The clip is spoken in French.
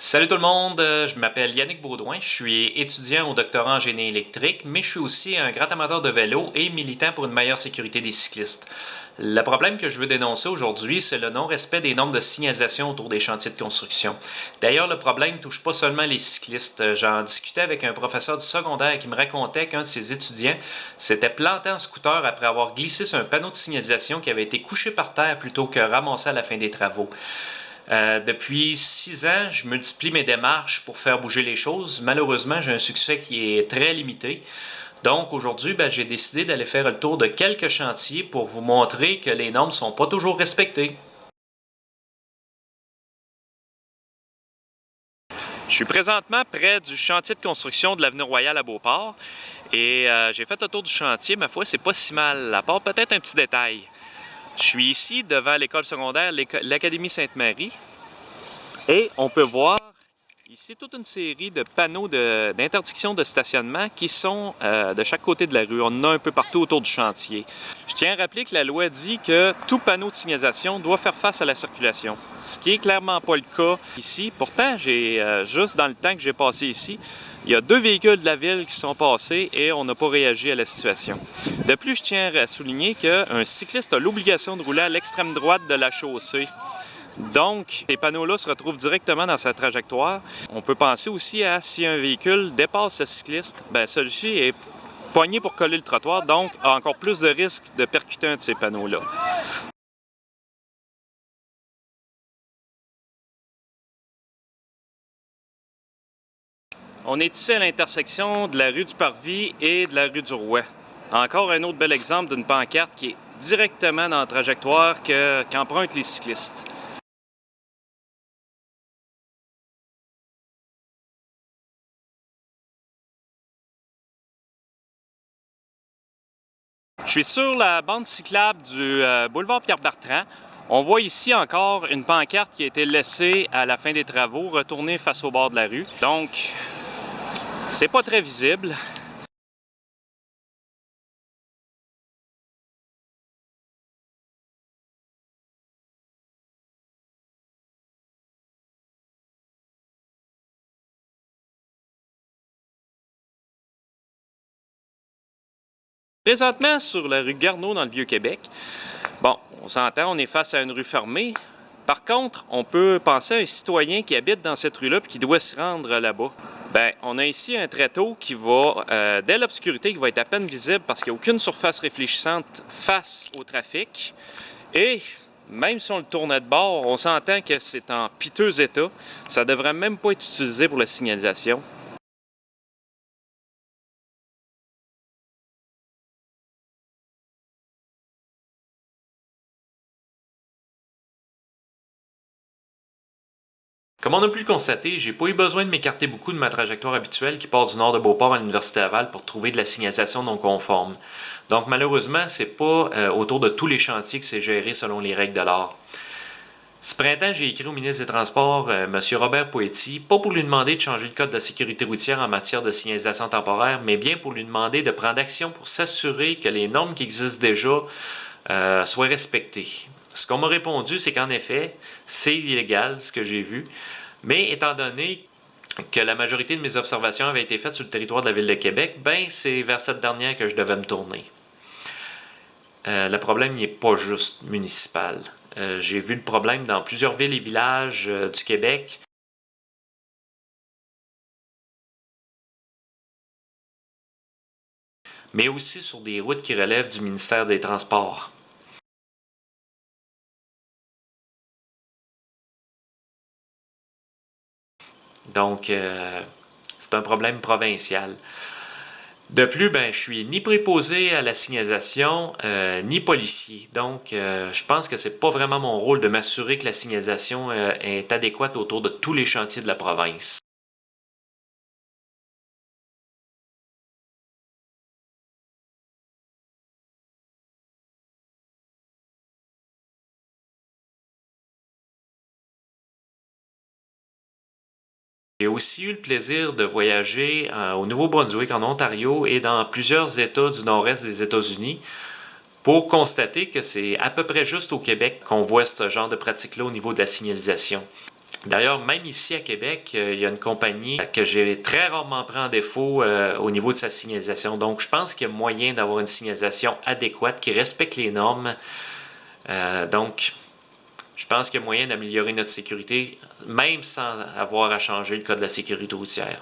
Salut tout le monde, je m'appelle Yannick Baudouin, je suis étudiant au doctorat en génie électrique, mais je suis aussi un grand amateur de vélo et militant pour une meilleure sécurité des cyclistes. Le problème que je veux dénoncer aujourd'hui, c'est le non-respect des normes de signalisation autour des chantiers de construction. D'ailleurs, le problème ne touche pas seulement les cyclistes. J'en discutais avec un professeur du secondaire qui me racontait qu'un de ses étudiants s'était planté en scooter après avoir glissé sur un panneau de signalisation qui avait été couché par terre plutôt que ramassé à la fin des travaux. Depuis 6 ans, je multiplie mes démarches pour faire bouger les choses. Malheureusement, j'ai un succès qui est très limité. Donc aujourd'hui, j'ai décidé d'aller faire le tour de quelques chantiers pour vous montrer que les normes ne sont pas toujours respectées. Je suis présentement près du chantier de construction de l'avenue Royale à Beauport et j'ai fait le tour du chantier. Ma foi, c'est pas si mal, à part peut-être un petit détail. Je suis ici devant l'école secondaire, l'Académie Sainte-Marie, et on peut voir ici toute une série de panneaux d'interdiction de stationnement qui sont de chaque côté de la rue. On en a un peu partout autour du chantier. Je tiens à rappeler que la loi dit que tout panneau de signalisation doit faire face à la circulation, ce qui est clairement pas le cas ici. Pourtant, juste dans le temps que j'ai passé ici, il y a 2 véhicules de la ville qui sont passés et on n'a pas réagi à la situation. De plus, je tiens à souligner qu'un cycliste a l'obligation de rouler à l'extrême droite de la chaussée. Donc, ces panneaux-là se retrouvent directement dans sa trajectoire. On peut penser aussi à si un véhicule dépasse le cycliste, celui-ci est poigné pour coller le trottoir, donc a encore plus de risque de percuter un de ces panneaux-là. On est ici à l'intersection de la rue du Parvis et de la rue du Rouet. Encore un autre bel exemple d'une pancarte qui est directement dans la trajectoire qu'empruntent les cyclistes. Je suis sur la bande cyclable du boulevard Pierre-Bertrand. On voit ici encore une pancarte qui a été laissée à la fin des travaux, retournée face au bord de la rue. Donc, c'est pas très visible. Présentement, sur la rue Garneau dans le Vieux-Québec, on s'entend, on est face à une rue fermée. Par contre, on peut penser à un citoyen qui habite dans cette rue-là et qui doit se rendre là-bas. On a ici un tréteau qui va, dès l'obscurité, qui va être à peine visible parce qu'il n'y a aucune surface réfléchissante face au trafic. Et même si on le tournait de bord, on s'entend que c'est en piteux état. Ça ne devrait même pas être utilisé pour la signalisation. Comme on a pu le constater, j'ai pas eu besoin de m'écarter beaucoup de ma trajectoire habituelle qui part du nord de Beauport à l'Université Laval pour trouver de la signalisation non conforme. Donc malheureusement, c'est pas autour de tous les chantiers que c'est géré selon les règles de l'art. Ce printemps, j'ai écrit au ministre des Transports, M. Robert Poetti, pas pour lui demander de changer le code de la sécurité routière en matière de signalisation temporaire, mais bien pour lui demander de prendre action pour s'assurer que les normes qui existent déjà soient respectées. Ce qu'on m'a répondu, c'est qu'en effet, c'est illégal, ce que j'ai vu, mais étant donné que la majorité de mes observations avaient été faites sur le territoire de la Ville de Québec, c'est vers cette dernière que je devais me tourner. Le problème n'est pas juste municipal. J'ai vu le problème dans plusieurs villes et villages du Québec. Mais aussi sur des routes qui relèvent du ministère des Transports. Donc, c'est un problème provincial. De plus, je suis ni préposé à la signalisation, ni policier. Donc, je pense que c'est pas vraiment mon rôle de m'assurer que la signalisation est adéquate autour de tous les chantiers de la province. J'ai aussi eu le plaisir de voyager au Nouveau-Brunswick, en Ontario et dans plusieurs États du nord-est des États-Unis pour constater que c'est à peu près juste au Québec qu'on voit ce genre de pratique-là au niveau de la signalisation. D'ailleurs, même ici à Québec, il y a une compagnie que j'ai très rarement pris en défaut au niveau de sa signalisation. Donc, je pense qu'il y a moyen d'avoir une signalisation adéquate qui respecte les normes. Donc, je pense qu'il y a moyen d'améliorer notre sécurité, même sans avoir à changer le code de la sécurité routière.